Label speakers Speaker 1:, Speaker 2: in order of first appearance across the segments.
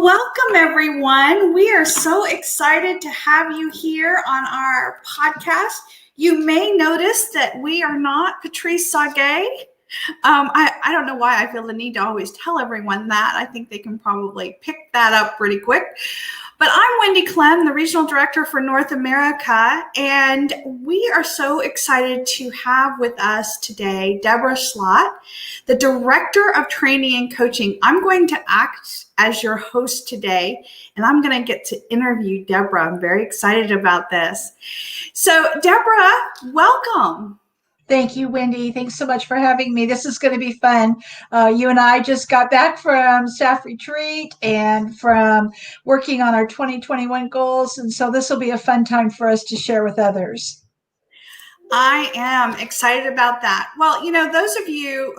Speaker 1: Welcome, everyone. We are so excited to have you here on our podcast. You may notice that we are not Patrice Sage. I don't know why I feel the need to always tell everyone that. I think they can probably pick that up pretty quick. But I'm Wendie Klem, the Regional Director for North America, and we are so excited to have with us today Debra Schlaht, the Director of Training and Coaching. I'm going to act as your host today, and I'm going to get to interview Debra. I'm very excited about this. So, Debra, welcome.
Speaker 2: Thank you, Wendie. Thanks so much for having me. This is going to be fun. You and I just got back from staff retreat and from working on our 2021 goals. And so this will be a fun time for us to share with others.
Speaker 1: I am excited about that. Well, those of you,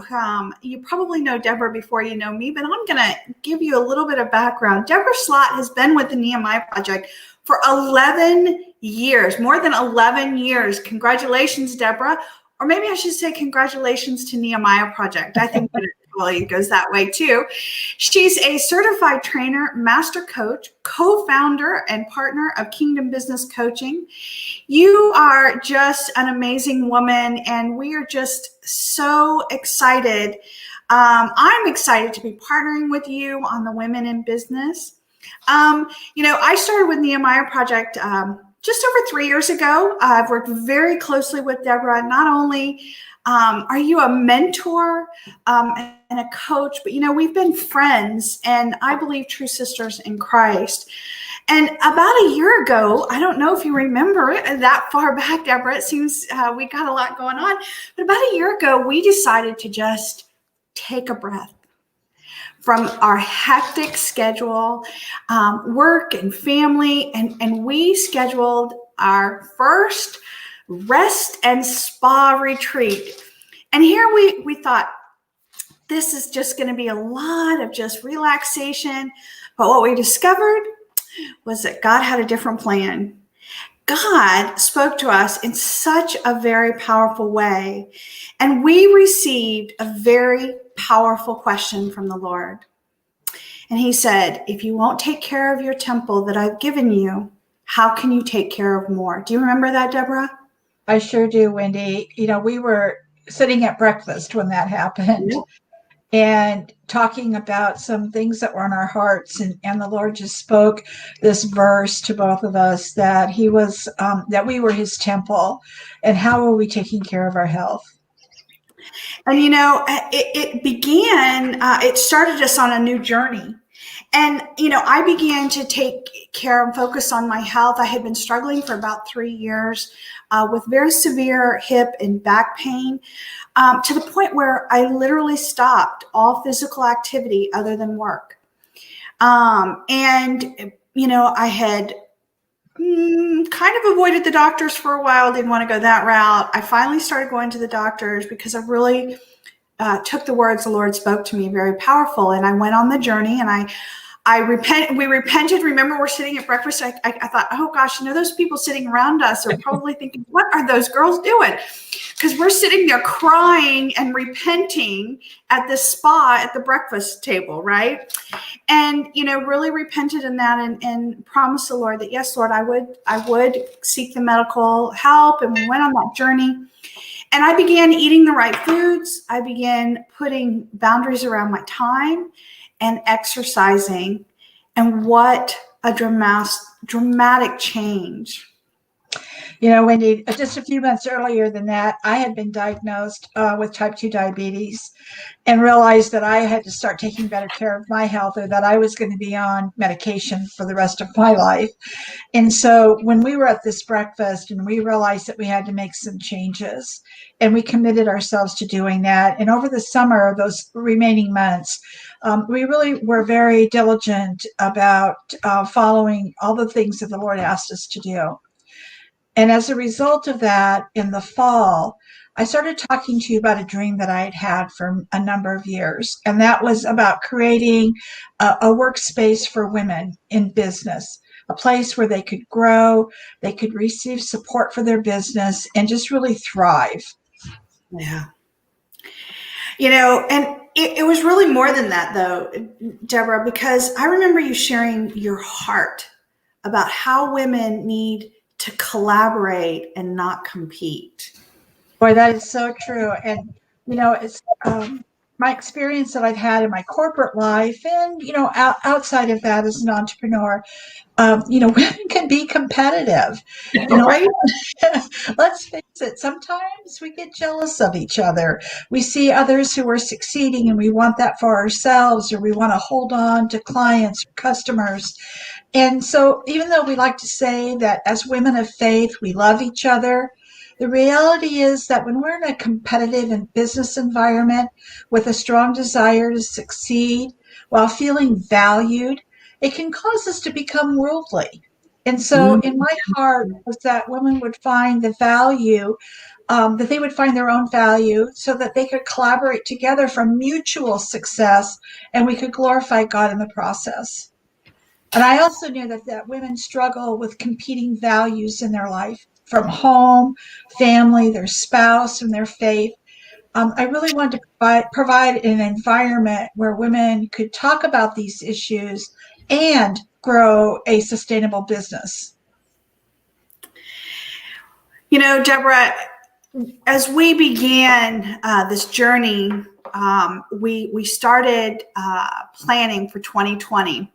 Speaker 1: you probably know Debra before you know me, but I'm going to give you a little bit of background. Debra Schlaht has been with the Nehemiah Project for 11 years, more than 11 years. Congratulations, Debra. Or maybe I should say congratulations to Nehemiah Project. I think that it probably goes that way too. She's a certified trainer, master coach, co-founder and partner of Kingdom Business Coaching. You are just an amazing woman, and we are just so excited. I'm excited to be partnering with you on the Women in Business. I started with Nehemiah Project just over 3 years ago. I've worked very closely with Debra. Not only are you a mentor and a coach, but we've been friends, and I believe true sisters in Christ. And about a year ago, I don't know if you remember that far back, Debra, it seems we got a lot going on, but about a year ago, we decided to just take a breath from our hectic schedule, work and family, and we scheduled our first rest and spa retreat. And here we thought, this is just going to be a lot of just relaxation. But what we discovered was that God had a different plan. God spoke to us in such a very powerful way, and we received a very powerful question from the Lord. And he said, if you won't take care of your temple that I've given you, how can you take care of more? Do you remember that, Debra?
Speaker 2: I sure do, Wendie. We were sitting at breakfast when that happened. Yep. And talking about some things that were on our hearts, and the Lord just spoke this verse to both of us, that he was that we were his temple, and how are we taking care of our health?
Speaker 1: And it began, it started us on a new journey. And, I began to take care and focus on my health. I had been struggling for about 3 years with very severe hip and back pain, to the point where I literally stopped all physical activity other than work. I had kind of avoided the doctors for a while, didn't want to go that route. I finally started going to the doctors because I really took the words the Lord spoke to me, very powerful. And I went on the journey, and we repented. Remember, we're sitting at breakfast. I thought, oh gosh, those people sitting around us are probably thinking, what are those girls doing? Because we're sitting there crying and repenting at the spa at the breakfast table, right? And, really repented in that, and promised the Lord that, yes, Lord, I would seek the medical help. And we went on that journey. And I began eating the right foods. I began putting boundaries around my time and exercising. And what a dramatic change.
Speaker 2: Wendie, just a few months earlier than that, I had been diagnosed with type 2 diabetes, and realized that I had to start taking better care of my health, or that I was going to be on medication for the rest of my life. And so when we were at this breakfast, and we realized that we had to make some changes, and we committed ourselves to doing that. And over the summer, those remaining months, we really were very diligent about following all the things that the Lord asked us to do. And as a result of that, in the fall, I started talking to you about a dream that I had had for a number of years. And that was about creating a workspace for women in business, a place where they could grow, they could receive support for their business, and just really thrive.
Speaker 1: Yeah. And it was really more than that, though, Deborah, because I remember you sharing your heart about how women need to collaborate and not compete.
Speaker 2: Boy, that is so true. And, it's my experience that I've had in my corporate life and, outside of that as an entrepreneur, women can be competitive.
Speaker 1: Right?
Speaker 2: Let's face it, sometimes we get jealous of each other. We see others who are succeeding and we want that for ourselves, or we want to hold on to clients, customers. And so, even though we like to say that as women of faith, we love each other, the reality is that when we're in a competitive and business environment with a strong desire to succeed while feeling valued, it can cause us to become worldly. And so, in my heart, was that women would find the value, that they would find their own value so that they could collaborate together for mutual success and we could glorify God in the process. And I also knew that women struggle with competing values in their life from home, family, their spouse, and their faith. I really wanted to provide an environment where women could talk about these issues and grow a sustainable business.
Speaker 1: Deborah, as we began this journey, we started planning for 2020.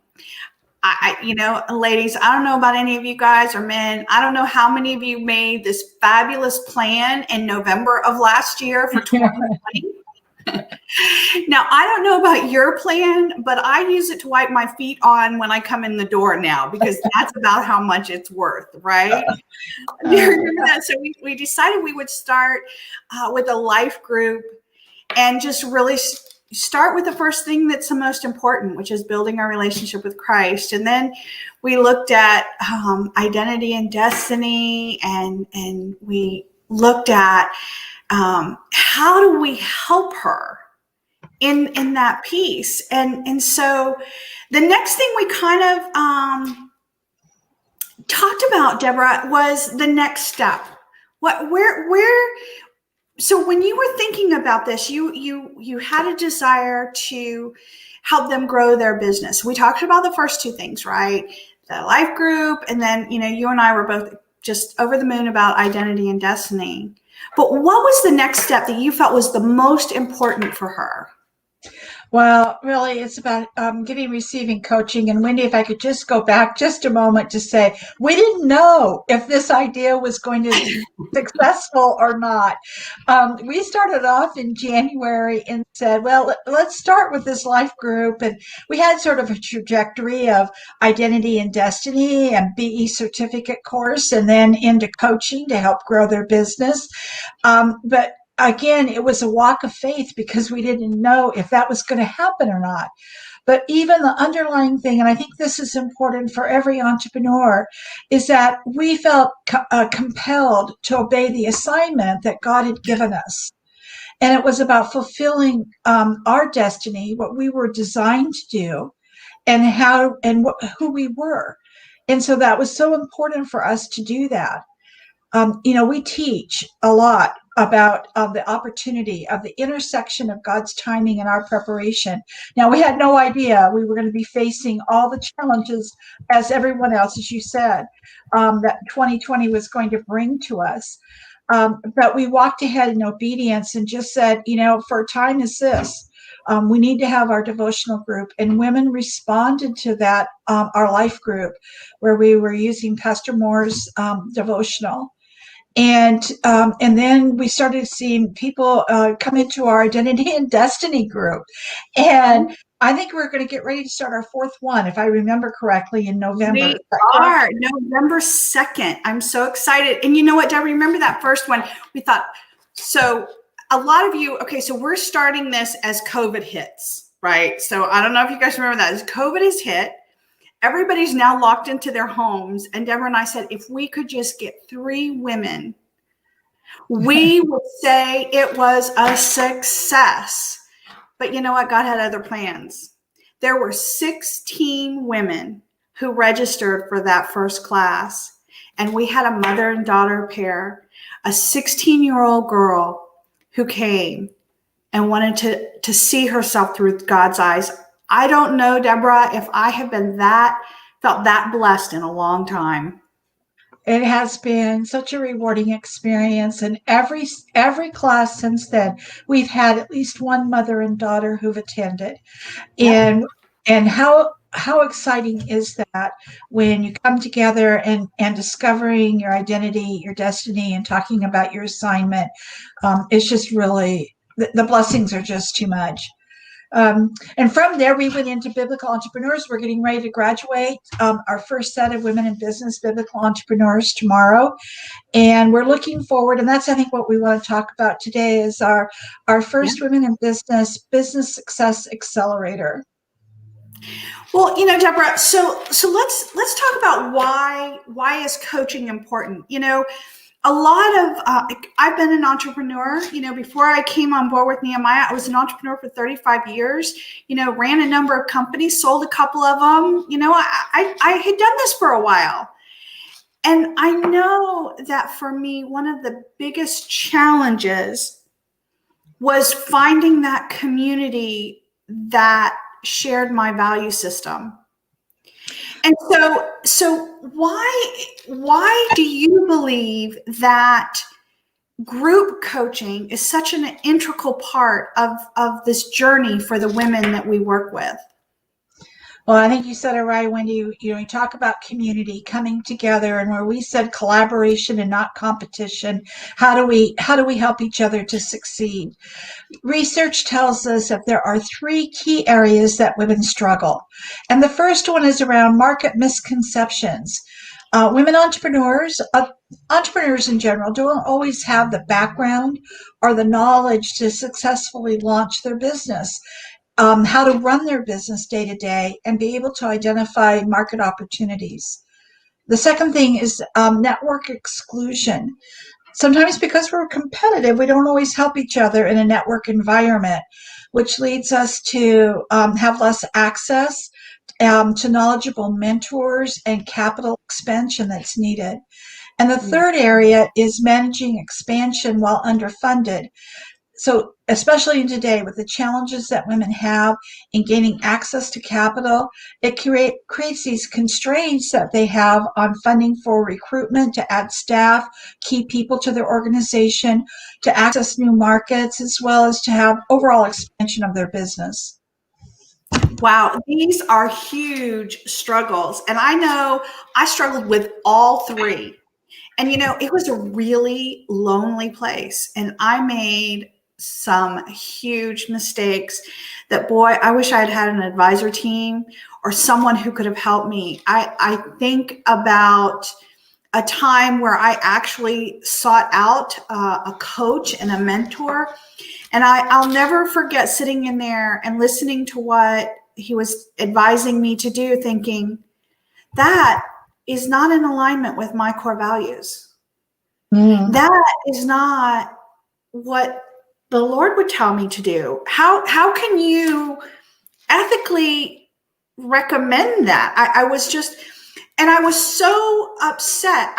Speaker 1: Ladies, I don't know about any of you guys or men. I don't know how many of you made this fabulous plan in November of last year for 2020. Now, I don't know about your plan, but I use it to wipe my feet on when I come in the door now, because that's about how much it's worth, right? Do you remember that? So we decided we would start with a life group and just really start with the first thing that's the most important, which is building our relationship with Christ. And then we looked at identity and destiny, and we looked at how do we help her in that piece. And so the next thing we kind of talked about, Deborah, was the next step. So when you were thinking about this, you had a desire to help them grow their business. We talked about the first two things, right? The life group, and then, you and I were both just over the moon about identity and destiny. But what was the next step that you felt was the most important for her?
Speaker 2: Well, really, it's about giving, receiving coaching. And Wendie, if I could just go back just a moment to say, we didn't know if this idea was going to be successful or not. We started off in January and said, well, let's start with this life group. And we had sort of a trajectory of identity and destiny and BE certificate course, and then into coaching to help grow their business. But again, it was a walk of faith because we didn't know if that was going to happen or not. But even the underlying thing, and I think this is important for every entrepreneur, is that we felt compelled to obey the assignment that God had given us. And it was about fulfilling our destiny, what we were designed to do, and who we were. And so that was so important for us to do that. We teach a lot about the opportunity of the intersection of God's timing and our preparation. Now, we had no idea we were going to be facing all the challenges, as everyone else, as you said, that 2020 was going to bring to us. But we walked ahead in obedience and just said, for a time as this, we need to have our devotional group. And women responded to that, our life group, where we were using Pastor Moore's devotional. And then we started seeing people come into our identity and destiny group. And I think we're going to get ready to start our fourth one, if I remember correctly, in November.
Speaker 1: We are November 2nd. I'm so excited. And you know what, Deborah, remember that first one? We thought, so a lot of you, okay, so we're starting this as COVID hits, right? So I don't know if you guys remember that. As COVID has hit, everybody's now locked into their homes. And Deborah and I said, if we could just get 3 women, we would say it was a success. But you know what? God had other plans. There were 16 women who registered for that first class. And we had a mother and daughter pair, a 16-year-old girl who came and wanted to see herself through God's eyes. I don't know, Debra, if I have felt that blessed in a long time.
Speaker 2: It has been such a rewarding experience, and every class since then, we've had at least one mother and daughter who've attended.
Speaker 1: Yep.
Speaker 2: And how exciting is that when you come together and discovering your identity, your destiny, and talking about your assignment. It's just really the blessings are just too much. And from there, we went into biblical entrepreneurs. We're getting ready to graduate our first set of women in business biblical entrepreneurs tomorrow, and we're looking forward. And that's, I think, what we want to talk about today is our
Speaker 1: Yeah.
Speaker 2: first women in business success accelerator.
Speaker 1: Well, Debra, so let's talk about why is coaching important? A lot of I've been an entrepreneur. Before I came on board with Nehemiah, I was an entrepreneur for 35 years. Ran a number of companies, sold a couple of them. I had done this for a while. And I know that for me, one of the biggest challenges was finding that community that shared my value system. And so why do you believe that group coaching is such an integral part of this journey for the women that we work with?
Speaker 2: Well, I think you said it right, Wendie. You talk about community coming together, and where we said collaboration and not competition. How do we help each other to succeed? Research tells us that there are three key areas that women struggle, and the first one is around market misconceptions. Women entrepreneurs in general, don't always have the background or the knowledge to successfully launch their business. How to run their business day to day and be able to identify market opportunities. The second thing is network exclusion. Sometimes because we're competitive, we don't always help each other in a network environment, which leads us to have less access to knowledgeable mentors and capital expansion that's needed. And the third area is managing expansion while underfunded. So especially in today with the challenges that women have in gaining access to capital, it creates these constraints that they have on funding for recruitment, to add staff, key people to their organization, to access new markets, as well as to have overall expansion of their business.
Speaker 1: Wow, these are huge struggles. And I know I struggled with all three. And it was a really lonely place. And I made some huge mistakes that, boy, I wish I had had an advisor team or someone who could have helped me. I think about a time where I actually sought out a coach and a mentor. And I'll never forget sitting in there and listening to what he was advising me to do, thinking that is not in alignment with my core values. That is not what the Lord would tell me to do. How can you ethically recommend that? I was just, and I was so upset.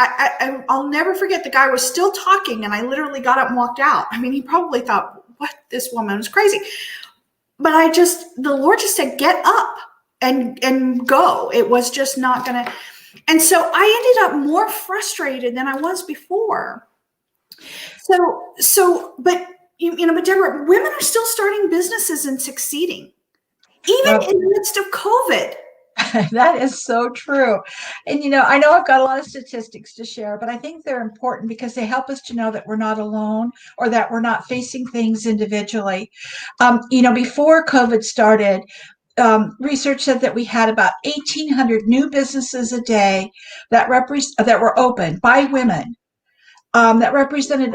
Speaker 1: I'll never forget, the guy was still talking and I literally got up and walked out. I mean, he probably thought, what, this woman was crazy. But the Lord just said, get up and go. It was just not going to. And so I ended up more frustrated than I was before. But Deborah, women are still starting businesses and succeeding, even in the midst of COVID.
Speaker 2: That is so true. And, I know I've got a lot of statistics to share, but I think they're important because they help us to know that we're not alone or that we're not facing things individually. Before COVID started, research said that we had about 1,800 new businesses a day that were opened by women. That represented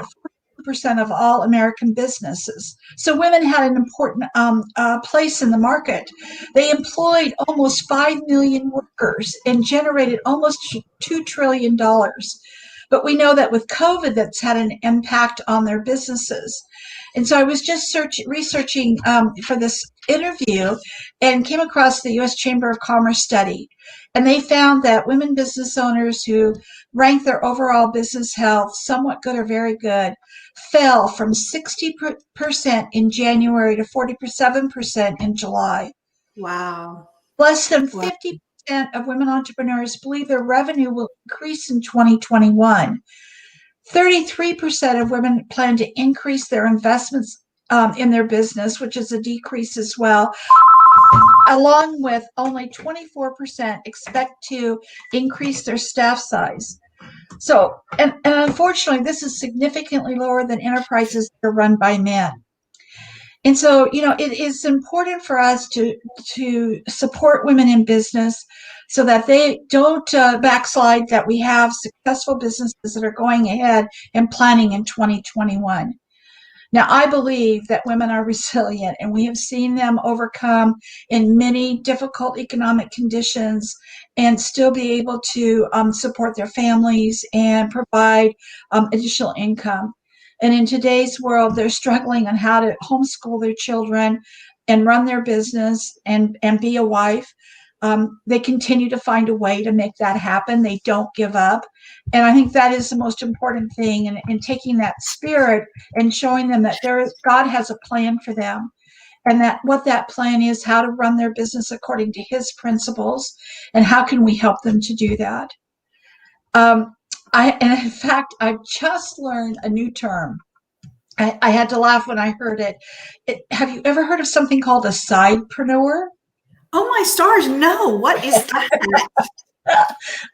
Speaker 2: 40% of all American businesses. So women had an important place in the market. They employed almost 5 million workers and generated almost $2 trillion. but we know that with COVID, that's had an impact on their businesses. And so I was just researching for this interview and came across the U.S. Chamber of Commerce study. And they found that women business owners who rank their overall business health somewhat good or very good fell from 60% in January to 47% in July.
Speaker 1: Wow.
Speaker 2: Less than
Speaker 1: Wow.
Speaker 2: 50% of women entrepreneurs believe their revenue will increase in 2021. 33% of women plan to increase their investments in their business, which is a decrease as well, along with only 24% expect to increase their staff size. So, and unfortunately, this is significantly lower than enterprises that are run by men. And so, it is important for us to support women in business so that they don't backslide, that we have successful businesses that are going ahead and planning in 2021. Now, I believe that women are resilient, and we have seen them overcome in many difficult economic conditions and still be able to support their families and provide additional income. And in today's world, they're struggling on how to homeschool their children and run their business and be a wife. They continue to find a way to make that happen. They don't give up. And I think that is the most important thing in taking that spirit and showing them that God has a plan for them, and that what that plan is, how to run their business according to his principles, and how can we help them to do that. And in fact, I've just learned a new term. I had to laugh when I heard it. Have you ever heard of something called a sidepreneur?
Speaker 1: Oh my stars, no. What is that?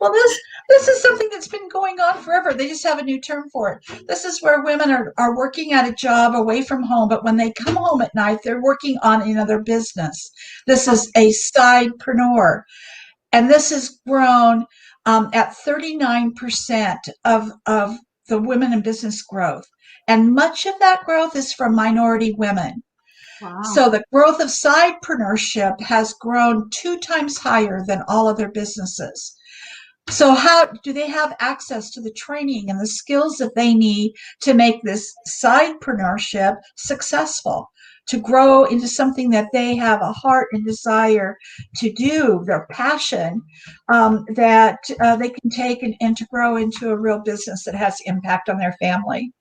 Speaker 2: Well, this is something that's been going on forever. They just have a new term for it. This is where women are working at a job away from home, but when they come home at night, they're working on another business. This is a sidepreneur. And this has grown at 39% of the women in business growth. And much of that growth is from minority women.
Speaker 1: Wow.
Speaker 2: So the growth of sidepreneurship has grown 2 times higher than all other businesses. So how do they have access to the training and the skills that they need to make this sidepreneurship successful, to grow into something that they have a heart and desire to do, their passion, that they can take and to grow into a real business that has impact on their family?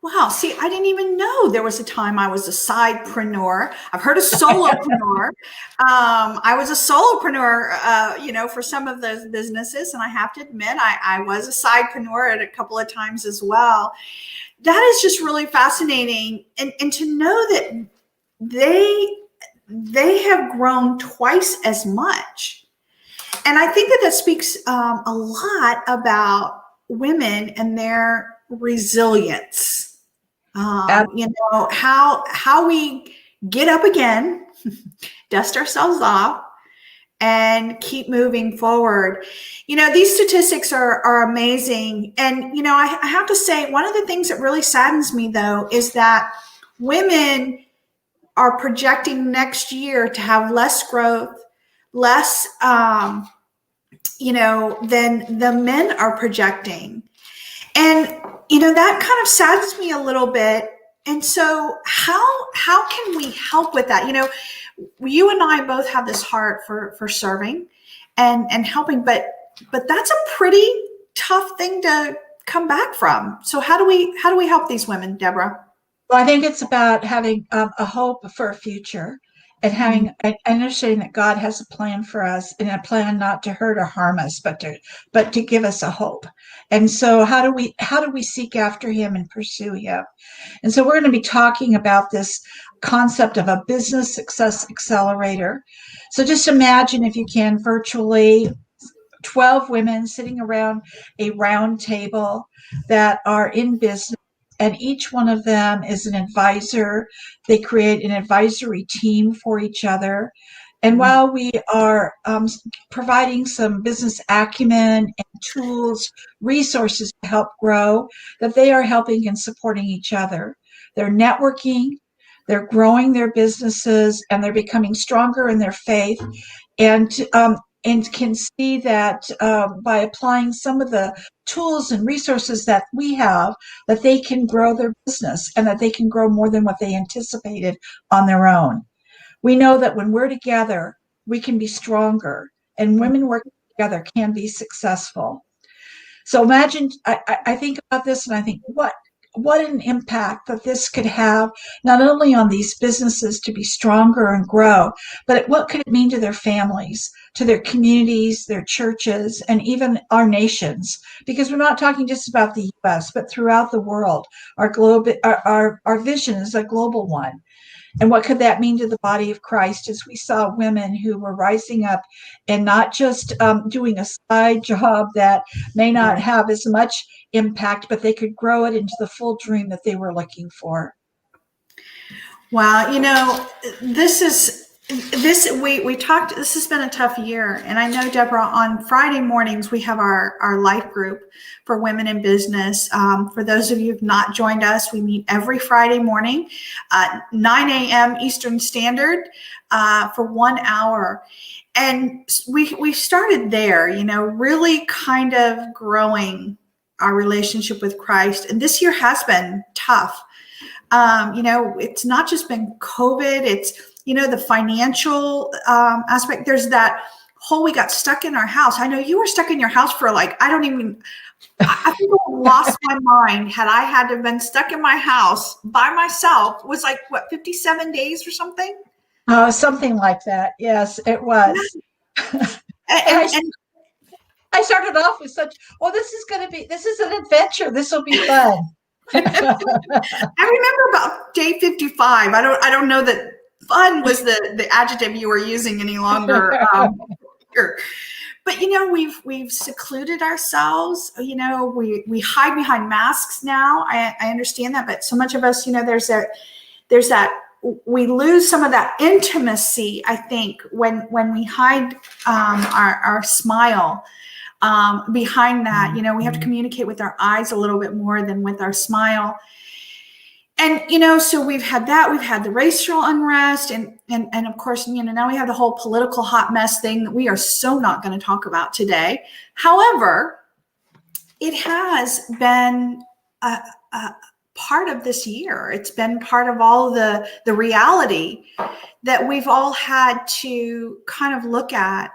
Speaker 1: Wow. See, I didn't even know there was a time I was a sidepreneur. I've heard of solopreneur. I was a solopreneur, for some of those businesses. And I have to admit, I was a sidepreneur at a couple of times as well. That is just really fascinating. And to know that they have grown twice as much. And I think that speaks a lot about women and their resilience. How we get up again, dust ourselves off, and keep moving forward. These statistics are amazing. And, I have to say, one of the things that really saddens me, though, is that women are projecting next year to have less growth, less, than the men are projecting. And, that kind of saddens me a little bit. And so how can we help with that? You and I both have this heart for serving and helping, but that's a pretty tough thing to come back from. So how do we help these women, Debra?
Speaker 2: Well, I think it's about having a hope for a future, and having understanding that God has a plan for us, and a plan not to hurt or harm us, but to give us a hope. And so how do we seek after him and pursue him? And so we're going to be talking about this concept of a business success accelerator. So just imagine, if you can, virtually 12 women sitting around a round table that are in business, and each one of them is an advisor. They create an advisory team for each other. And while we are providing some business acumen and tools, resources to help grow, that they are helping and supporting each other. They're networking, they're growing their businesses, and they're becoming stronger in their faith. And and can see that by applying some of the tools and resources that we have, that they can grow their business and that they can grow more than what they anticipated on their own. We know that when we're together, we can be stronger, and women working together can be successful. So imagine, I think about this and I think, what an impact that this could have, not only on these businesses to be stronger and grow, but what could it mean to their families, to their communities, their churches, and even our nations? Because we're not talking just about the U.S., but throughout the world. Our vision is a global one. And what could that mean to the body of Christ as we saw women who were rising up and not just doing a side job that may not have as much impact, but they could grow it into the full dream that they were looking for.
Speaker 1: Wow, we talked, this has been a tough year. And I know, Debra, on Friday mornings, we have our life group for women in business. For those of you who've not joined us, we meet every Friday morning, 9 a.m. Eastern Standard, for 1 hour. And we started there, really kind of growing our relationship with Christ. And this year has been tough. It's not just been COVID, it's, the financial aspect. There's that whole, we got stuck in our house. I know you were stuck in your house for I think I lost my mind had I had to have been stuck in my house by myself. It was 57 days or something?
Speaker 2: Something like that. Yes, it was. And I started off with this is an adventure. This will be fun.
Speaker 1: I remember about day 55. I don't know that fun was the adjective you were using any longer. But we've secluded ourselves. We hide behind masks now. I understand that, but so much of us, there's that we lose some of that intimacy. I think when we hide our smile. Behind that, we have to communicate with our eyes a little bit more than with our smile. And, so we've had that, we've had the racial unrest and of course, now we have the whole political hot mess thing that we are so not going to talk about today. However, it has been a part of this year. It's been part of all the reality that we've all had to kind of look at.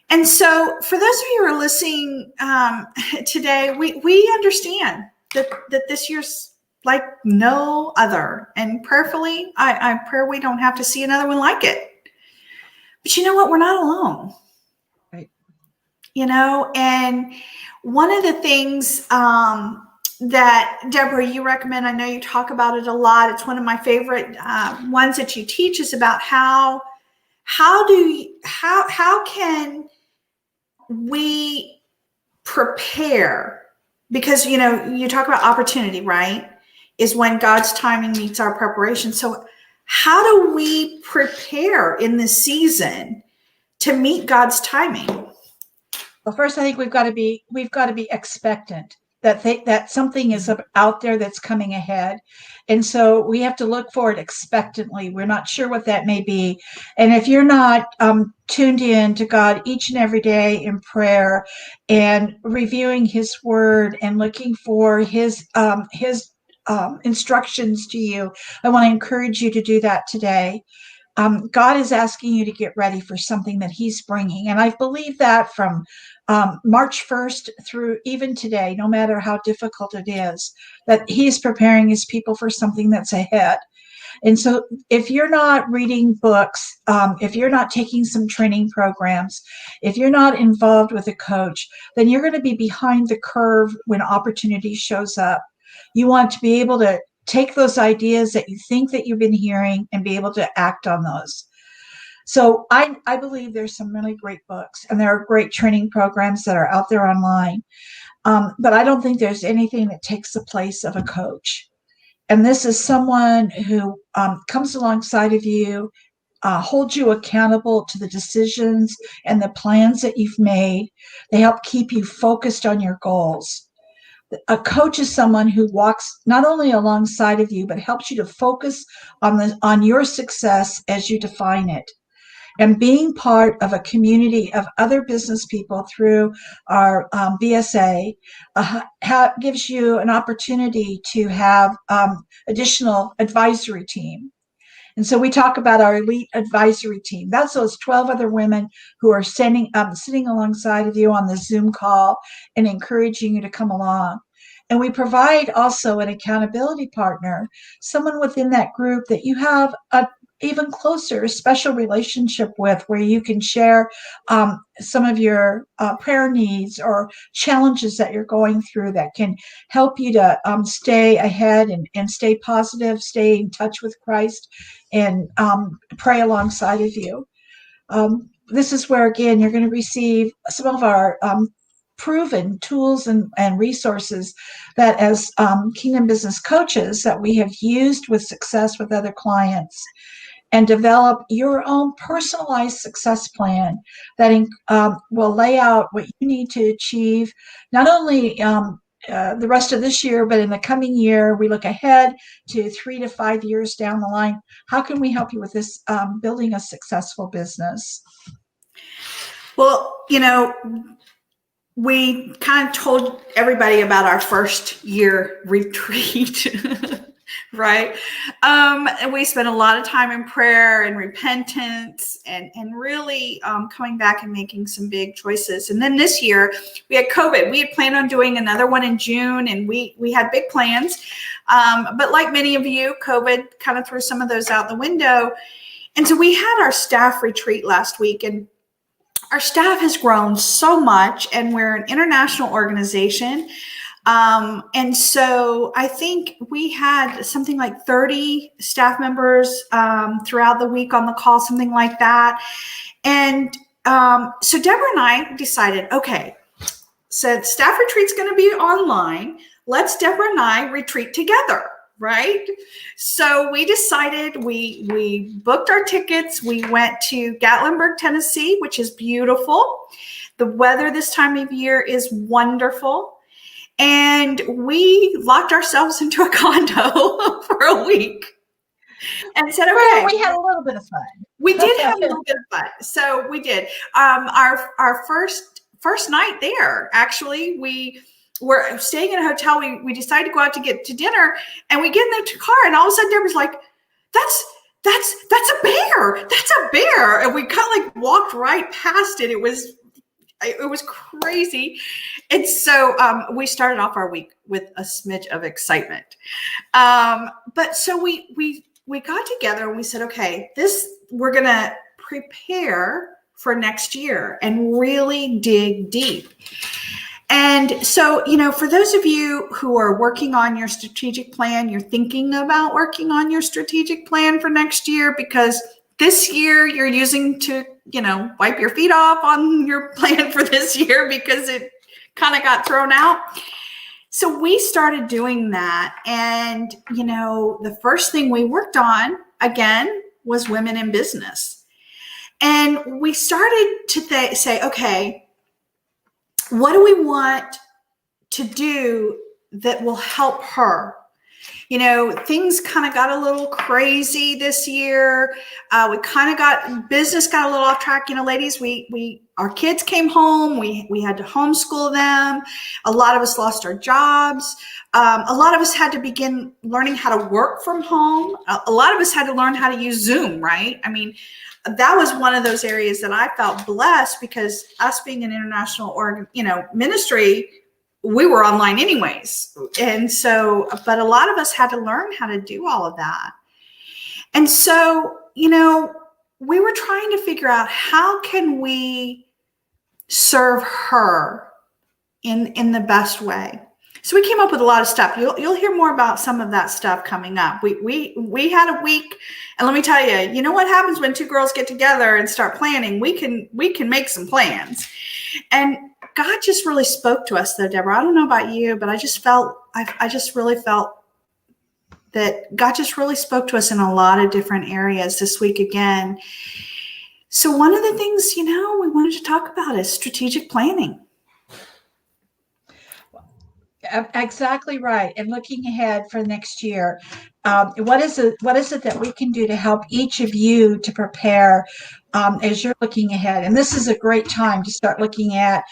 Speaker 1: And so for those of you who are listening today, we understand that this year's like no other. And prayerfully, I pray we don't have to see another one like it. But you know what? We're not alone.
Speaker 2: Right.
Speaker 1: And one of the things that, Debra, you recommend, I know you talk about it a lot. It's one of my favorite ones that you teach, is about how can we prepare? Because, you talk about opportunity, right? Is when God's timing meets our preparation. So how do we prepare in this season to meet God's timing?
Speaker 2: Well, first, I think we've got to be expectant that something is out there that's coming ahead. And so we have to look for it expectantly. We're not sure what that may be. And if you're not tuned in to God each and every day in prayer and reviewing his word and looking for his instructions to you, I want to encourage you to do that today. God is asking you to get ready for something that he's bringing. And I believe that from March 1st through even today, no matter how difficult it is, that he's preparing his people for something that's ahead. And so if you're not reading books, if you're not taking some training programs, if you're not involved with a coach, then you're going to be behind the curve when opportunity shows up. You want to be able to take those ideas that you think that you've been hearing and be able to act on those. So I believe there's some really great books and there are great training programs that are out there online. But I don't think there's anything that takes the place of a coach. And this is someone who comes alongside of you, holds you accountable to the decisions and the plans that you've made. They help keep you focused on your goals. A coach is someone who walks not only alongside of you, but helps you to focus on your success as you define it. And being part of a community of other business people through our BSA gives you an opportunity to have additional advisory team. And so we talk about our elite advisory team. That's those 12 other women who are sitting alongside of you on the Zoom call and encouraging you to come along. And we provide also an accountability partner, someone within that group that you have a even closer, special relationship with, where you can share some of your prayer needs or challenges that you're going through that can help you to stay ahead and stay positive, stay in touch with Christ, and pray alongside of you. This is where, again, you're going to receive some of our proven tools and resources that as Kingdom Business coaches that we have used with success with other clients, and develop your own personalized success plan that will lay out what you need to achieve, not only the rest of this year, but in the coming year. We look ahead to 3 to 5 years down the line. How can we help you with this, building a successful business?
Speaker 1: Well, we kind of told everybody about our first year retreat, right? And we spent a lot of time in prayer and repentance and really coming back and making some big choices. And then this year we had COVID. We had planned on doing another one in June, and we had big plans. But like many of you, COVID kind of threw some of those out the window. And so we had our staff retreat last week, and our staff has grown so much, and we're an international organization. And so I think we had something like 30 staff members throughout the week on the call, something like that. And so Debra and I decided, okay, so staff retreat's going to be online. Let's Debra and I retreat together. Right? So we decided, we booked our tickets. We went to Gatlinburg, Tennessee, which is beautiful. The weather this time of year is wonderful. And we locked ourselves into a condo for a week and said, okay.
Speaker 2: Well, we had a little bit of fun.
Speaker 1: We did have a little bit of fun. So we did. Our first night there, actually, we're staying in a hotel. We decided to go out to get to dinner, and we get in the car, and all of a sudden Deborah's like, that's a bear. That's a bear. And we kind of like walked right past it. It was crazy. And so we started off our week with a smidge of excitement. But so we got together and we said, okay, we're going to prepare for next year and really dig deep. And so, for those of you who are working on your strategic plan, you're thinking about working on your strategic plan for next year, because this year you're using to, wipe your feet off on your plan for this year because it kind of got thrown out. So we started doing that. And, the first thing we worked on, again, was women in business. And we started to say, okay, what do we want to do that will help her? Things kind of got a little crazy this year. Business got a little off track. Ladies, our kids came home. We had to homeschool them. A lot of us lost our jobs. A lot of us had to begin learning how to work from home. A lot of us had to learn how to use Zoom, right? I mean, that was one of those areas that I felt blessed, because us being an international ministry, we were online anyways. And so, but a lot of us had to learn how to do all of that. And so, we were trying to figure out, how can we serve her in the best way? So we came up with a lot of stuff. You'll hear more about some of that stuff coming up. We had a week, and let me tell you, what happens when two girls get together and start planning? We can make some plans. And God just really spoke to us, though, Debra. I don't know about you, but I just really felt that God just really spoke to us in a lot of different areas this week again. So one of the things, we wanted to talk about is strategic planning.
Speaker 2: Exactly right. And looking ahead for next year, what is it that we can do to help each of you to prepare as you're looking ahead? And this is a great time to start looking at,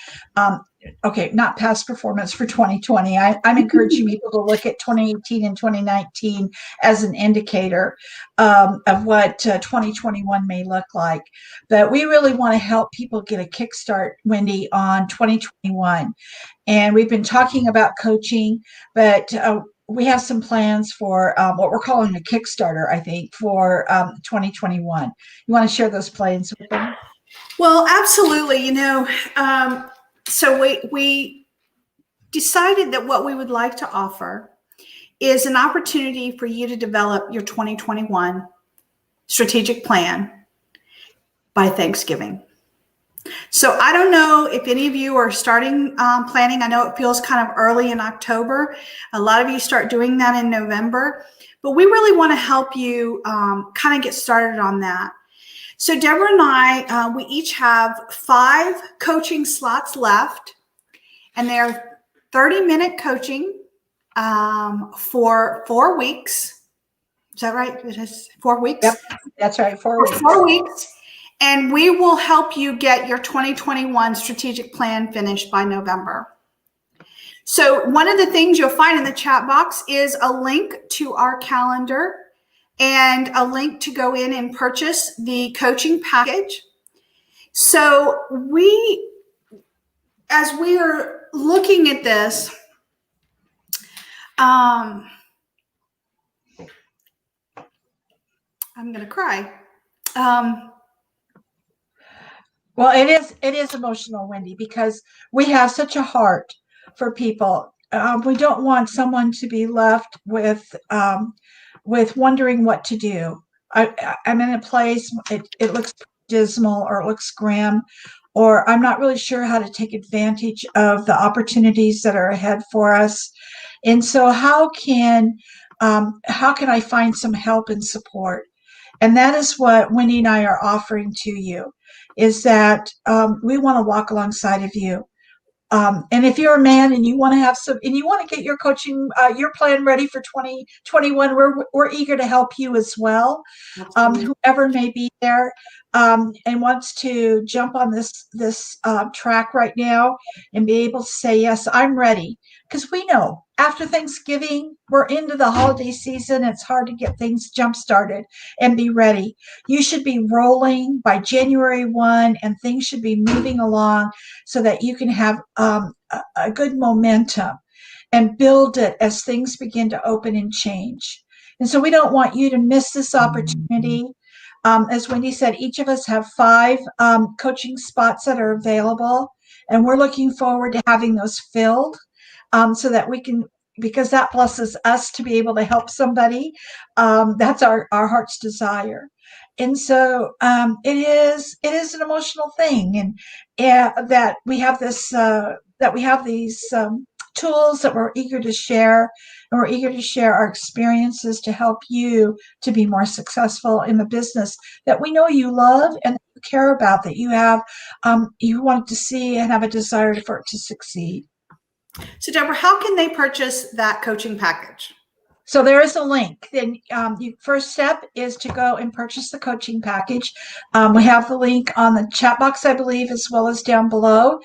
Speaker 2: okay, not past performance for 2020. I'm encouraging people to look at 2018 and 2019 as an indicator of what 2021 may look like. But we really want to help people get a kickstart, Wendie, on 2021. And we've been talking about coaching, but we have some plans for what we're calling a Kickstarter, I think, for 2021. You want to share those plans with them?
Speaker 1: Well, absolutely. So we decided that what we would like to offer is an opportunity for you to develop your 2021 strategic plan by Thanksgiving. So I don't know if any of you are starting planning. I know it feels kind of early in October. A lot of you start doing that in November, but we really want to help you kind of get started on that. So Debra and I, we each have 5 coaching slots left, and they're 30-minute coaching for 4 weeks. Is that right? It is 4 weeks?
Speaker 2: Yep, that's right, 4 weeks.
Speaker 1: 4 weeks. And we will help you get your 2021 strategic plan finished by November. So one of the things you'll find in the chat box is a link to our calendar and a link to go in and purchase the coaching package. So as we are looking at this, I'm going to cry.
Speaker 2: Well, it is emotional, Wendie, because we have such a heart for people. We don't want someone to be left with wondering what to do. I'm in a place, it looks dismal, or it looks grim, or I'm not really sure how to take advantage of the opportunities that are ahead for us. And so how can I find some help and support? And that is what Wendie and I are offering to you, is that we want to walk alongside of you. And if you're a man and you want to have some, and you want to get your coaching, your plan ready for 2021, we're eager to help you as well. Whoever may be there and wants to jump on this track right now and be able to say, yes, I'm ready. Because we know after Thanksgiving, we're into the holiday season. It's hard to get things jump started and be ready. You should be rolling by January 1, and things should be moving along so that you can have a good momentum and build it as things begin to open and change. And so we don't want you to miss this opportunity. As Wendie said, each of us have 5 coaching spots that are available, and we're looking forward to having those filled so that we can, because that blesses us to be able to help somebody. That's our heart's desire. And so it is an emotional thing, and that we have this that we have these tools that we're eager to share, and we're eager to share our experiences to help you to be more successful in the business that we know you love and that you care about, that you have you want to see and have a desire for it to succeed.
Speaker 1: So Debra, how can they purchase that coaching package?
Speaker 2: So there is a link. Then first step is to go and purchase the coaching package. We have the link on the chat box, I believe, as well as down below.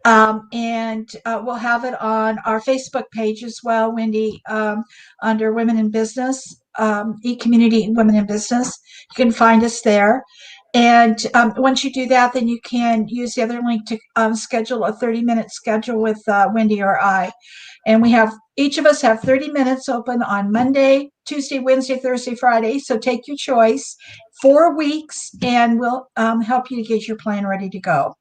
Speaker 2: And we'll have it on our Facebook page as well, Wendie, under Women in Business, e-community Women in Business. You can find us there. And once you do that, then you can use the other link to schedule a 30-minute schedule with Wendie or I. And we have, each of us have 30 minutes open on Monday, Tuesday, Wednesday, Thursday, Friday. So take your choice, 4 weeks, and we'll help you to get your plan ready to go.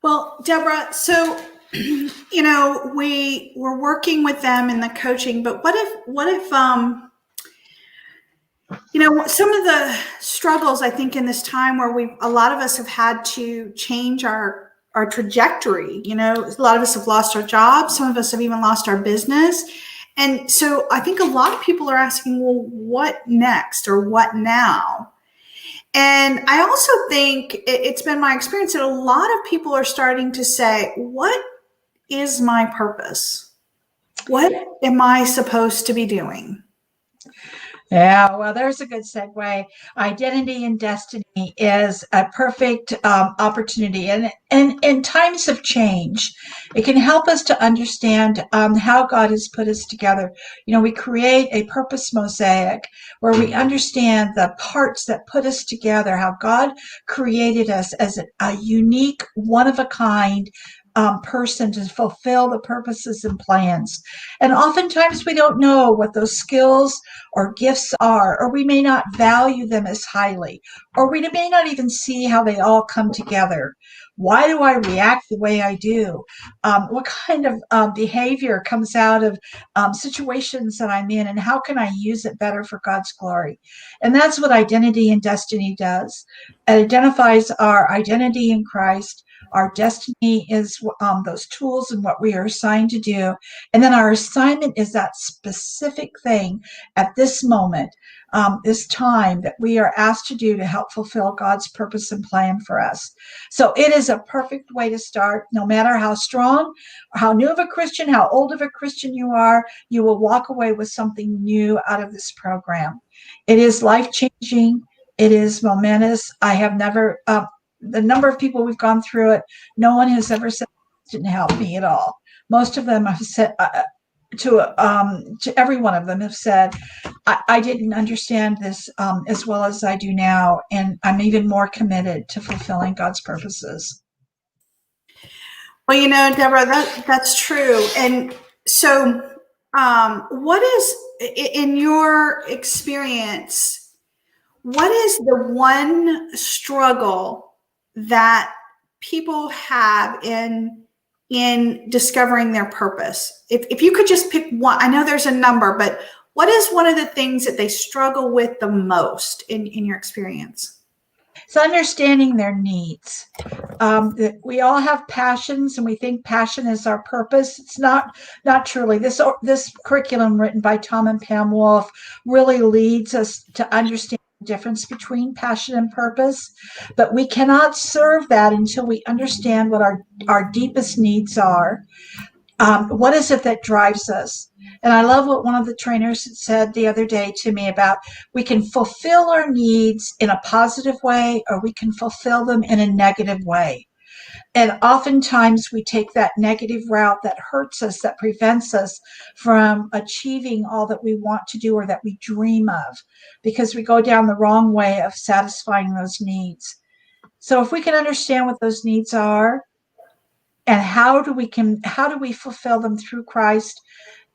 Speaker 1: Well, Debra, so, we're working with them in the coaching, but what if some of the struggles, I think, in this time where a lot of us have had to change our trajectory. A lot of us have lost our jobs. Some of us have even lost our business. And so I think a lot of people are asking, well, what next, or what now? And I also think it's been my experience that a lot of people are starting to say, what is my purpose? What am I supposed to be doing?
Speaker 2: Yeah, well, there's a good segue. Identity and destiny is a perfect opportunity. And in times of change, it can help us to understand how God has put us together. We create a purpose mosaic where we understand the parts that put us together, how God created us as a unique, one of a kind person to fulfill the purposes and plans. And oftentimes we don't know what those skills or gifts are, or we may not value them as highly, or we may not even see how they all come together. Why do I react the way I do? What kind of behavior comes out of situations that I'm in, and how can I use it better for God's glory? And that's what identity and destiny does. It identifies our identity in Christ. Our destiny is those tools and what we are assigned to do. And then our assignment is that specific thing at this moment, this time that we are asked to do to help fulfill God's purpose and plan for us. So it is a perfect way to start. No matter how strong, how new of a Christian, how old of a Christian you are, you will walk away with something new out of this program. It is life-changing. It is momentous. I have never, the number of people we've gone through it, no one has ever said it didn't help me at all. Most of them have said, to every one of them have said, I didn't understand this as well as I do now, and I'm even more committed to fulfilling God's purposes.
Speaker 1: Well, Deborah, that's true. And so, what is, in your experience, what is the one struggle that people have in discovering their purpose? If you could just pick one, I know there's a number, but what is one of the things that they struggle with the most in your experience?
Speaker 2: It's understanding their needs. We all have passions, and we think passion is our purpose. It's not truly. This curriculum written by Tom and Pam Wolf really leads us to understand the difference between passion and purpose. But we cannot serve that until we understand what our deepest needs are. What is it that drives us? And I love what one of the trainers said the other day to me about we can fulfill our needs in a positive way, or we can fulfill them in a negative way. And oftentimes we take that negative route that hurts us, that prevents us from achieving all that we want to do or that we dream of, because we go down the wrong way of satisfying those needs. So if we can understand what those needs are, and how do we fulfill them through Christ?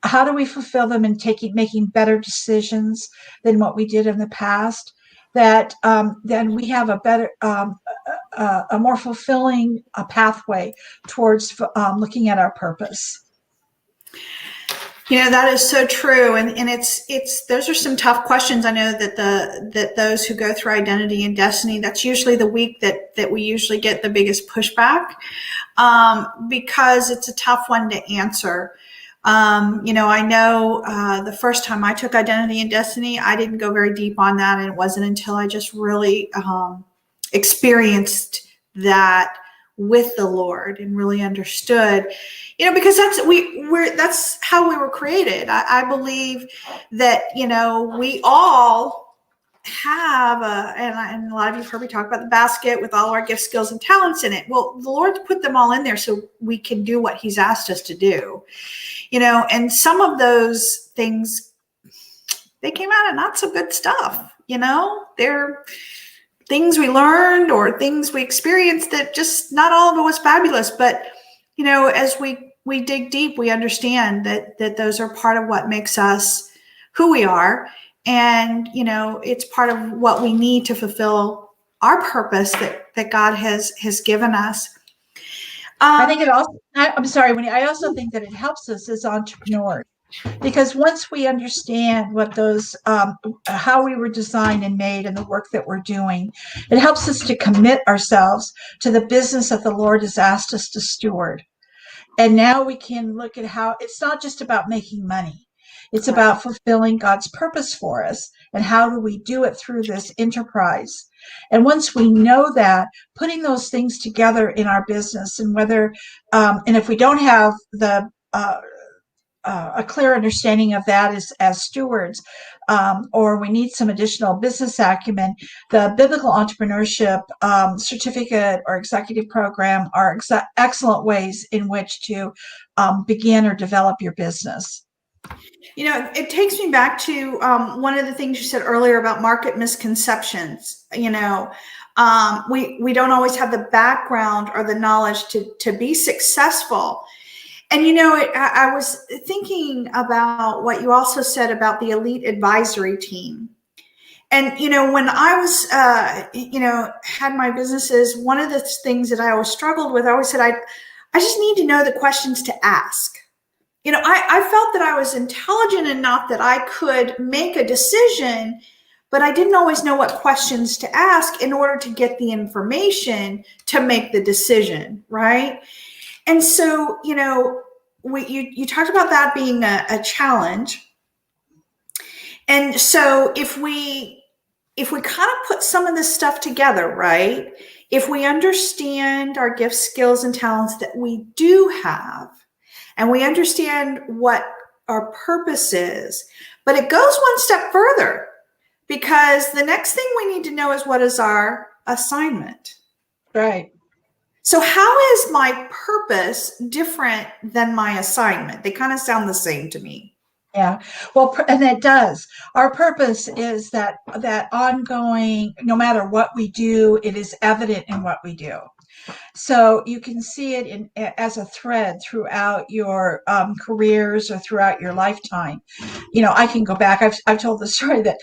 Speaker 2: How do we fulfill them in making better decisions than what we did in the past? That then we have a better, a more fulfilling pathway towards looking at our purpose.
Speaker 1: That is so true, and it's those are some tough questions. I know that those who go through identity and destiny, that's usually the week that we usually get the biggest pushback, because it's a tough one to answer. I know the first time I took identity and destiny, I didn't go very deep on that, and it wasn't until I just really experienced that with the Lord and really understood, because that's how we were created. I believe that, we all have and a lot of you have heard me talk about the basket with all our gifts, skills, and talents in it. Well, the Lord's put them all in there so we can do what He's asked us to do, and some of those things, they came out of not so good stuff. They're things we learned or things we experienced that just not all of it was fabulous. But, as we dig deep, we understand that those are part of what makes us who we are. And, it's part of what we need to fulfill our purpose that God has given us.
Speaker 2: I think it also, I'm sorry, Wendy, I also think that it helps us as entrepreneurs. Because once we understand what those, how we were designed and made and the work that we're doing, it helps us to commit ourselves to the business that the Lord has asked us to steward. And now we can look at how it's not just about making money. It's about fulfilling God's purpose for us. And how do we do it through this enterprise? And once we know that, putting those things together in our business, and whether, and if we don't have a clear understanding of that as stewards, or we need some additional business acumen, the biblical entrepreneurship certificate or executive program are excellent ways in which to begin or develop your business.
Speaker 1: It takes me back to one of the things you said earlier about market misconceptions. We don't always have the background or the knowledge to be successful. And, I was thinking about what you also said about the elite advisory team. And, when I was, had my businesses, one of the things that I always struggled with, I always said, I just need to know the questions to ask. I felt that I was intelligent enough that I could make a decision, but I didn't always know what questions to ask in order to get the information to make the decision, right? And so, you talked about that being a challenge. And so if we kind of put some of this stuff together, right? If we understand our gifts, skills, and talents that we do have, and we understand what our purpose is, but it goes one step further, because the next thing we need to know is, what is our assignment?
Speaker 2: Right.
Speaker 1: So how is my purpose different than my assignment? They kind of sound the same to me.
Speaker 2: Yeah, well, and it does. Our purpose is that ongoing, no matter what we do, it is evident in what we do. So you can see it as a thread throughout your careers or throughout your lifetime. I can go back. I've told the story that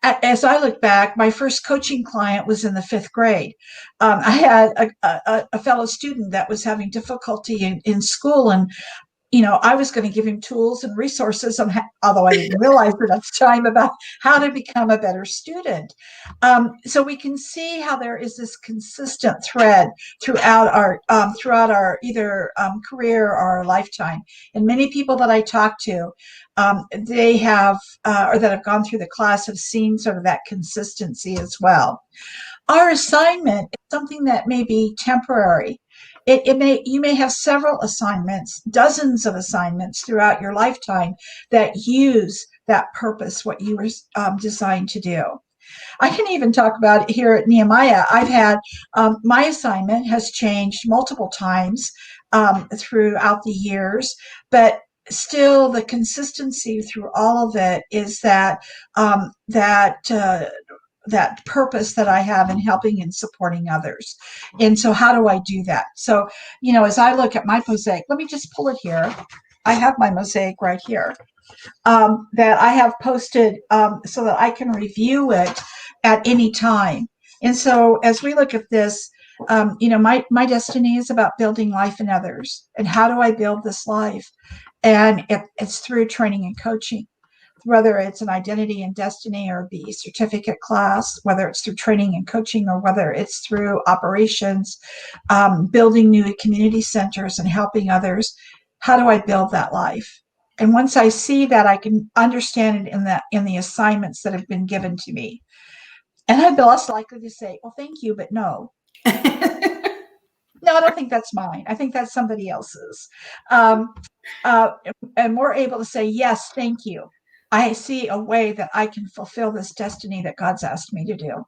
Speaker 2: as I look back, my first coaching client was in the 5th grade. I had a fellow student that was having difficulty in school, and I was going to give him tools and resources on although I didn't realize at the time, about how to become a better student. So we can see how there is this consistent thread throughout our either career or our lifetime. And many people that I talk to, they have or that have gone through the class have seen sort of that consistency as well. Our assignment is something that may be temporary. You may have several assignments, dozens of assignments throughout your lifetime that use that purpose, what you were designed to do. I can even talk about it here at Nehemiah. I've had my assignment has changed multiple times throughout the years, but still the consistency through all of it is that that purpose that I have in helping and supporting others. And so how do I do that? So, as I look at my mosaic, let me just pull it here. I have my mosaic right here that I have posted so that I can review it at any time. And so as we look at this, my destiny is about building life in others. And how do I build this life? And it's through training and coaching. Whether it's an identity and destiny or the certificate class, whether it's through training and coaching, or whether it's through operations, building new community centers and helping others, how do I build that life? And once I see that, I can understand it in the assignments that have been given to me. And I'd be less likely to say, well, thank you, but no. No, I don't think that's mine. I think that's somebody else's. And more able to say, yes, thank you. I see a way that I can fulfill this destiny that God's asked me to do.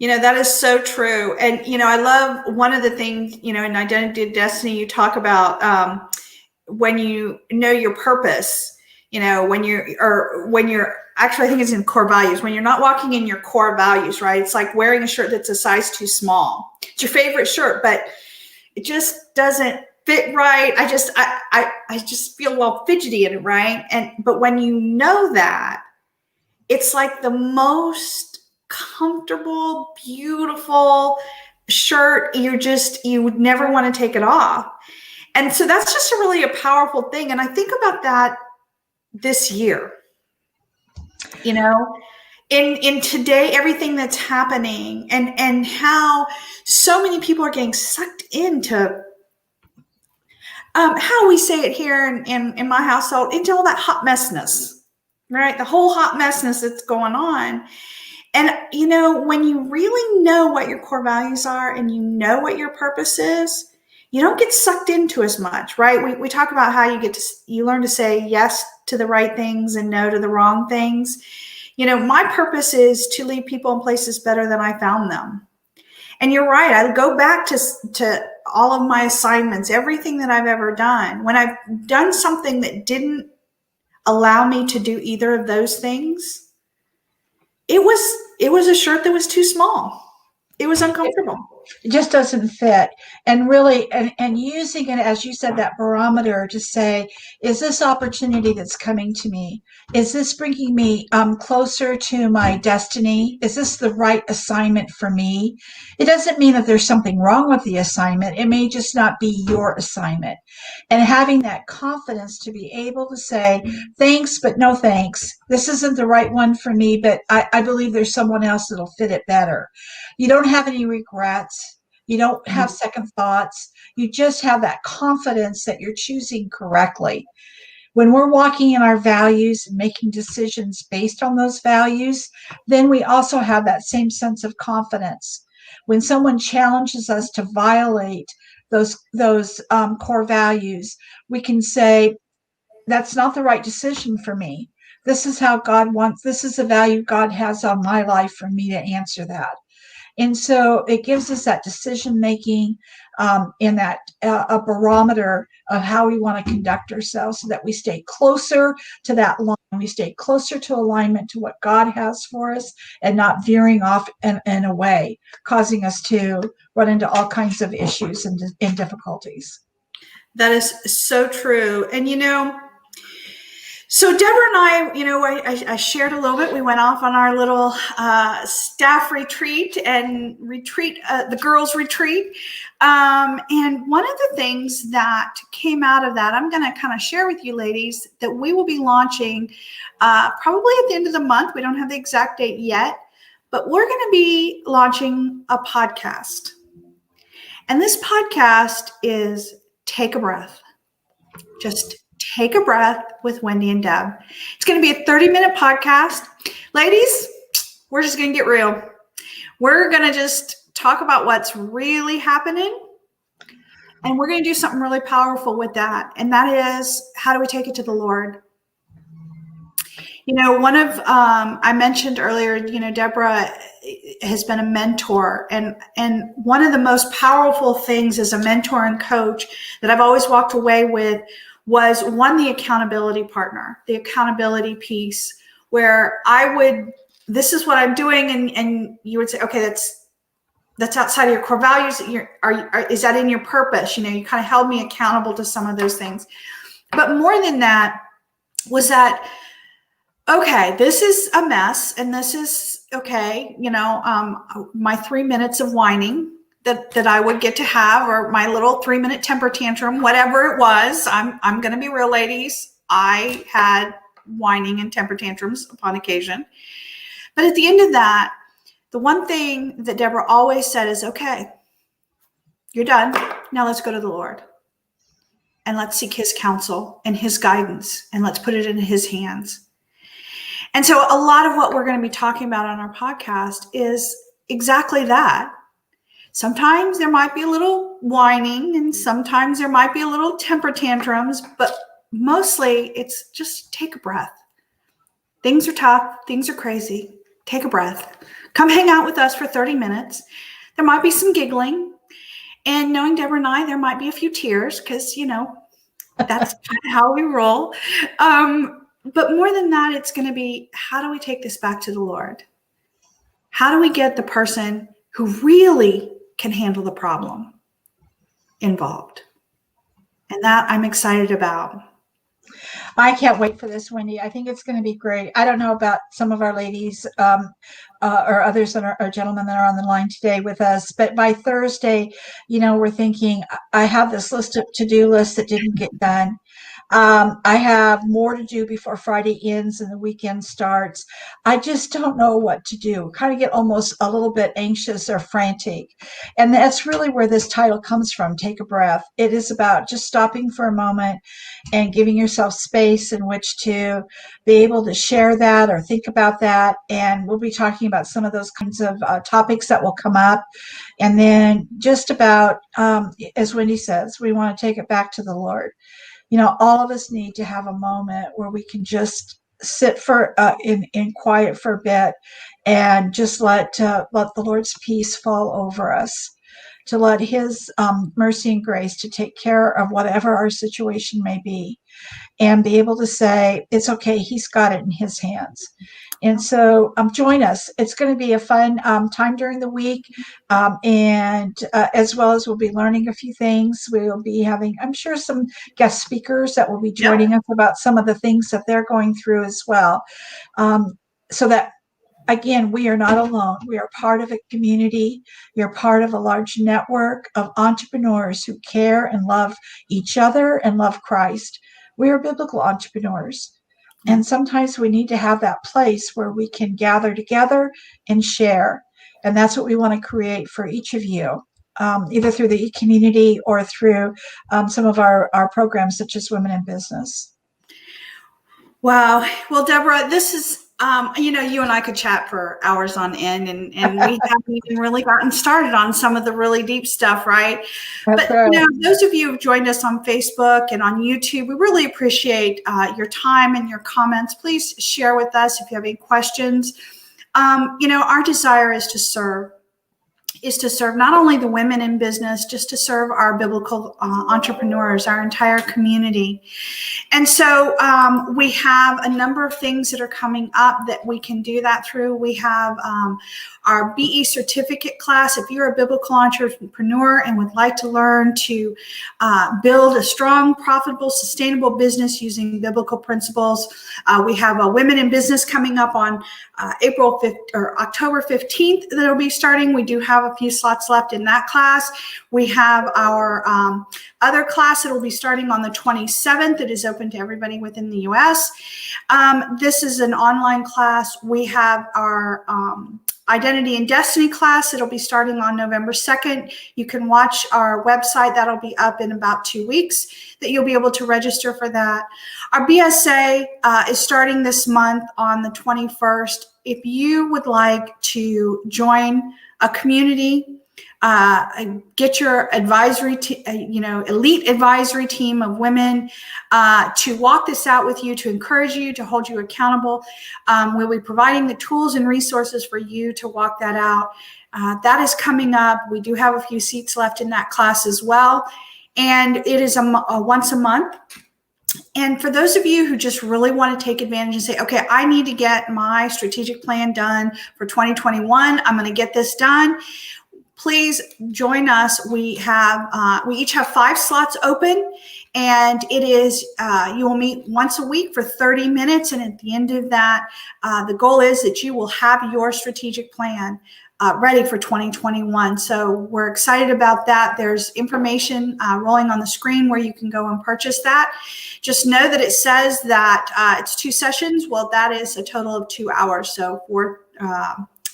Speaker 1: That is so true. And, I love one of the things, in Identity and Destiny, you talk about when you know your purpose, when you're actually, I think it's in core values, when you're not walking in your core values, right? It's like wearing a shirt that's a size too small. It's your favorite shirt, but it just doesn't fit right. I just feel all fidgety in it, right? But when you know that, it's like the most comfortable, beautiful shirt. You would never want to take it off. And so that's just really a powerful thing. And I think about that this year, in today, everything that's happening and how so many people are getting sucked into how we say it here in my household, into all that hot messness, right? The whole hot messness that's going on. And, when you really know what your core values are and you know what your purpose is, you don't get sucked into as much, right? We talk about how you learn to say yes to the right things and no to the wrong things. My purpose is to leave people in places better than I found them. And you're right. I go back to all of my assignments, everything that I've ever done. When I've done something that didn't allow me to do either of those things, it was a shirt that was too small. It was uncomfortable.
Speaker 2: It just doesn't fit. And really, and using it, as you said, that barometer to say, is this opportunity that's coming to me? Is this bringing me closer to my destiny? Is this the right assignment for me? It doesn't mean that there's something wrong with the assignment. It may just not be your assignment. And having that confidence to be able to say, thanks, but no thanks. This isn't the right one for me, but I believe there's someone else that'll fit it better. You don't have any regrets. You don't have second thoughts. You just have that confidence that you're choosing correctly. When we're walking in our values and making decisions based on those values, then we also have that same sense of confidence. When someone challenges us to violate those core values, we can say, that's not the right decision for me. This is how God wants, this is the value God has on my life for me to answer that. And so it gives us that decision making and that a barometer of how we want to conduct ourselves so that we stay closer to that line. We stay closer to alignment to what God has for us and not veering off and away, causing us to run into all kinds of issues and difficulties.
Speaker 1: That is so true. And, so Debra and I shared a little bit. We went off on our little staff retreat and the girls' retreat. And one of the things that came out of that, I'm going to kind of share with you ladies, that we will be launching probably at the end of the month. We don't have the exact date yet, but we're going to be launching a podcast. And this podcast is Take a Breath. Just take a breath with Wendie and Deb. It's going to be a 30-minute podcast. Ladies, we're just going to get real. We're going to just talk about what's really happening. And we're going to do something really powerful with that. And that is, how do we take it to the Lord? One of, I mentioned earlier, Debra has been a mentor. And one of the most powerful things as a mentor and coach that I've always walked away with was, one, the accountability partner, the accountability piece, where this is what I'm doing. And you would say, okay, that's outside of your core values. Is that in your purpose? You kind of held me accountable to some of those things. But more than that was that, okay, this is a mess, and this is okay. My 3 minutes of whining that I would get to have, or my little 3-minute temper tantrum, whatever it was. I'm going to be real, ladies. I had whining and temper tantrums upon occasion. But at the end of that, the one thing that Debra always said is, okay, you're done. Now let's go to the Lord. And let's seek his counsel and his guidance, and let's put it in his hands. And so a lot of what we're going to be talking about on our podcast is exactly that. Sometimes there might be a little whining, and sometimes there might be a little temper tantrums, but mostly it's just take a breath. Things are tough. Things are crazy. Take a breath. Come hang out with us for 30 minutes. There might be some giggling, and knowing Debra and I, there might be a few tears, because, that's kind of how we roll. But more than that, it's going to be, how do we take this back to the Lord? How do we get the person who really can handle the problem involved? And that I'm excited about.
Speaker 2: I can't wait for this, Wendie. I think it's going to be great. I don't know about some of our ladies or others that are, or gentlemen that are on the line today with us, but by Thursday, we're thinking, I have this list of to-do lists that didn't get done. I have more to do before Friday ends and the weekend starts. I just don't know what to do. Kind of get almost a little bit anxious or frantic. And that's really where this title comes from, Take a Breath. It is about just stopping for a moment and giving yourself space in which to be able to share that or think about that. And we'll be talking about some of those kinds of topics that will come up. And then just about, as Wendie says, we want to take it back to the Lord. All of us need to have a moment where we can just sit in quiet for a bit and just let the Lord's peace fall over us, to let His mercy and grace to take care of whatever our situation may be, and be able to say, it's okay, He's got it in His hands. And so join us. It's going to be a fun time during the week. And as well as we'll be learning a few things. We'll be having, I'm sure, some guest speakers that will be joining us about some of the things that they're going through as well. So that, again, we are not alone. We are part of a community. You're part of a large network of entrepreneurs who care and love each other and love Christ. We are biblical entrepreneurs. And sometimes we need to have that place where we can gather together and share. And that's what we want to create for each of you, either through the e-community or through some of our programs such as Women in Business.
Speaker 1: Wow. Well, Debra, this is, you and I could chat for hours on end, and we haven't even really gotten started on some of the really deep stuff, right?
Speaker 2: That's
Speaker 1: But,
Speaker 2: right.
Speaker 1: those of you who've joined us on Facebook and on YouTube, we really appreciate your time and your comments. Please share with us if you have any questions. Our desire is to serve not only the women in business, just to serve our biblical entrepreneurs, our entire community. And so we have a number of things that are coming up that we can do that through. We have our BE certificate class. If you're a biblical entrepreneur and would like to learn to build a strong, profitable, sustainable business using biblical principles, we have a Women in Business coming up on April 5th or October 15th that'll be starting. We do have a few slots left in that class. We have our other class that will be starting on the 27th. It is open to everybody within the U.S. This is an online class. We have our Identity and Destiny class. It'll be starting on November 2nd. You can watch our website. That'll be up in about 2 weeks that you'll be able to register for that. Our BSA is starting this month on the 21st. If you would like to join a community, get your advisory, elite advisory team of women to walk this out with you, to encourage you, to hold you accountable. We'll be providing the tools and resources for you to walk that out. That is coming up. We do have a few seats left in that class as well. And it is a once a month. And for those of you who just really want to take advantage and say, okay, I need to get my strategic plan done for 2021. I'm going to get this done. Please join us. We each have 5 slots open, and it is you will meet once a week for 30 minutes. And at the end of that, the goal is that you will have your strategic plan ready for 2021. So we're excited about that. There's information rolling on the screen where you can go and purchase that. Just know that it says that it's 2 sessions. Well, that is a total of 2 hours. So for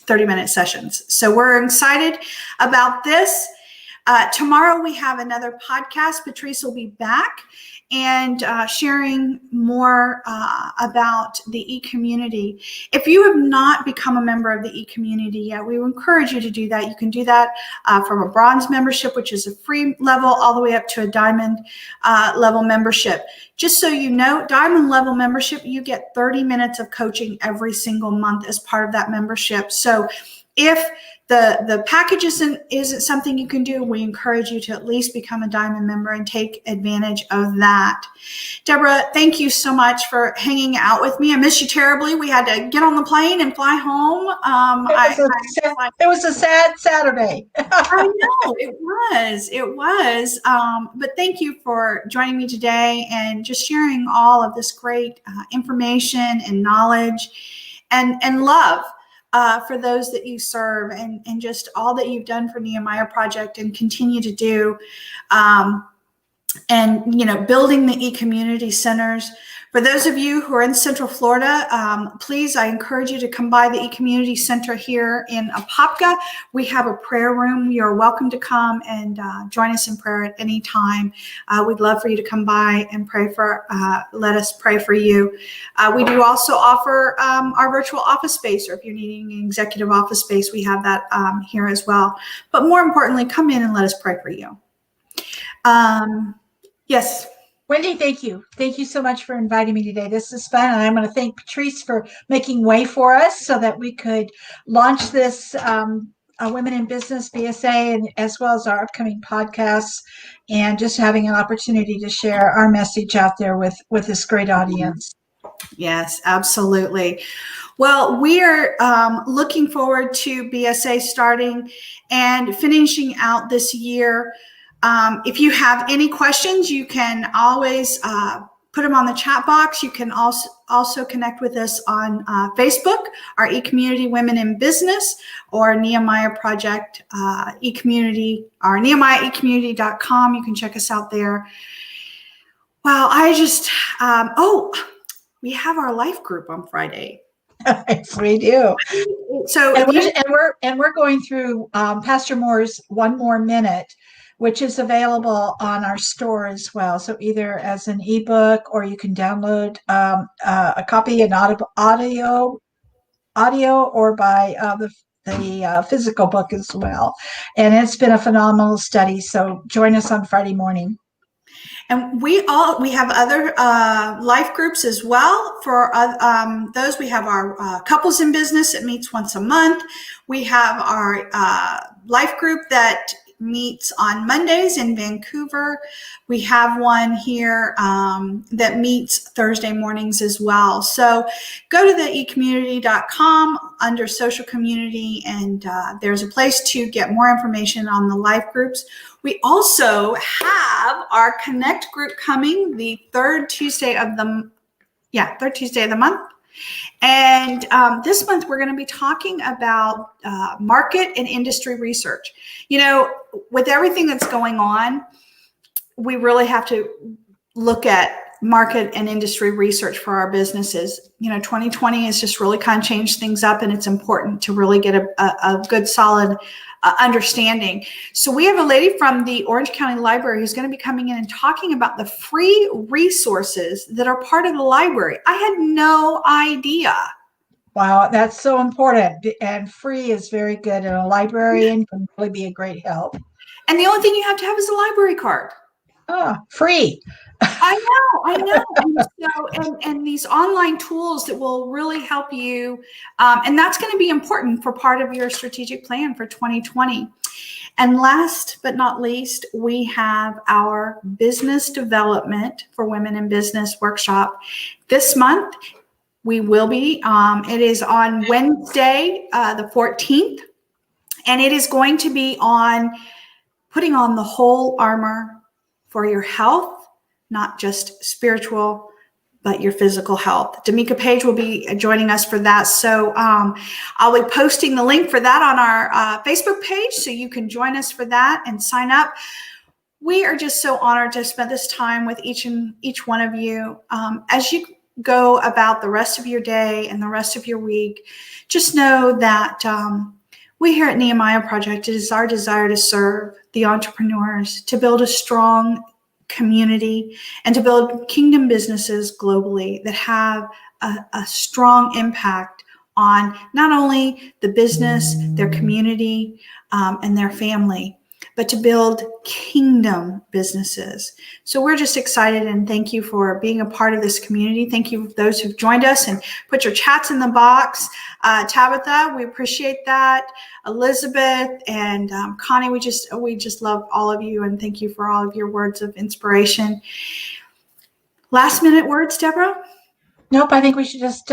Speaker 1: 30-minute sessions. So we're excited about this. Tomorrow we have another podcast. Patrice will be back and sharing more about the e-community. If you have not become a member of the e-community yet, we encourage you to do that. You can do that from a bronze membership, which is a free level, all the way up to a diamond level membership. Just so you know, diamond level membership, you get 30 minutes of coaching every single month as part of that membership. So if the package isn't something you can do, we encourage you to at least become a diamond member and take advantage of that. Debra, thank you so much for hanging out with me. I miss you terribly. We had to get on the plane and fly home.
Speaker 2: It was a sad Saturday.
Speaker 1: I know it was. But thank you for joining me today and just sharing all of this great information and knowledge and love for those that you serve, and just all that you've done for Nehemiah Project and continue to do. and, building the e-community centers. For those of you who are in Central Florida, please, I encourage you to come by the e-community center here in Apopka. We have a prayer room. You are welcome to come and join us in prayer at any time. We'd love for you to come by and let us pray for you. We do also offer our virtual office space, or if you're needing an executive office space, we have that here as well. But more importantly, come in and let us pray for you. Yes.
Speaker 2: Wendie, thank you. Thank you so much for inviting me today. This is fun. And I'm going to thank Patrice for making way for us so that we could launch this Women in Business BSA, and as well as our upcoming podcasts, and just having an opportunity to share our message out there with this great audience.
Speaker 1: Yes, absolutely. Well, we are looking forward to BSA starting and finishing out this year. If you have any questions, you can always put them on the chat box. You can also connect with us on Facebook, our eCommunity Women in Business, or Nehemiah Project eCommunity, or NehemiahEcommunity.com. You can check us out there. Wow, we have our life group on Friday.
Speaker 2: Yes, we do.
Speaker 1: So
Speaker 2: we're going through Pastor Moore's One More Minute, which is available on our store as well. So either as an ebook, or you can download a copy in audio, or by the physical book as well. And it's been a phenomenal study. So join us on Friday morning.
Speaker 1: And we have other life groups as well. For those, we have our Couples in Business that meets once a month. We have our life group that meets on Mondays in Vancouver. We have one here that meets Thursday mornings as well. So go to the ecommunity.com under social community, and there's a place to get more information on the life groups. We also have our Connect group coming the third Tuesday of the month. And this month, we're going to be talking about market and industry research. With everything that's going on, we really have to look at market and industry research for our businesses. 2020 has just really kind of changed things up, and it's important to really get a good, solid understanding. So we have a lady from the Orange County Library who's going to be coming in and talking about the free resources that are part of the library. I had no idea.
Speaker 2: Wow, that's so important. And free is very good. And a librarian can really be a great help.
Speaker 1: And the only thing you have to have is a library card.
Speaker 2: Free.
Speaker 1: I know. And these online tools that will really help you. And that's going to be important for part of your strategic plan for 2020. And last but not least, we have our Business Development for Women in Business workshop this month. We will be, it is on Wednesday, the 14th, and it is going to be on putting on the whole armor for your health, not just spiritual, but your physical health. D'Amica Page will be joining us for that. So I'll be posting the link for that on our Facebook page, so you can join us for that and sign up. We are just so honored to spend this time with each one of you. As you go about the rest of your day and the rest of your week, just know that we here at Nehemiah Project, it is our desire to serve the entrepreneurs, to build a strong community, and to build kingdom businesses globally that have a strong impact on not only the business, their community, and their family, but to build kingdom businesses. So we're just excited, and thank you for being a part of this community. Thank you for those who've joined us and put your chats in the box. Tabitha, we appreciate that. Elizabeth and Connie, we just love all of you, and thank you for all of your words of inspiration. Last minute words, Deborah?
Speaker 2: Nope, I think we should just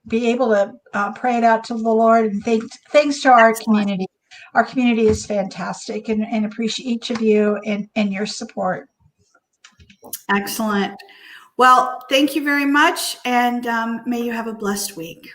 Speaker 2: be able to pray it out to the Lord, and thanks to our community. Our community is fantastic, and appreciate each of you and your support.
Speaker 1: Excellent. Well, thank you very much, and may you have a blessed week.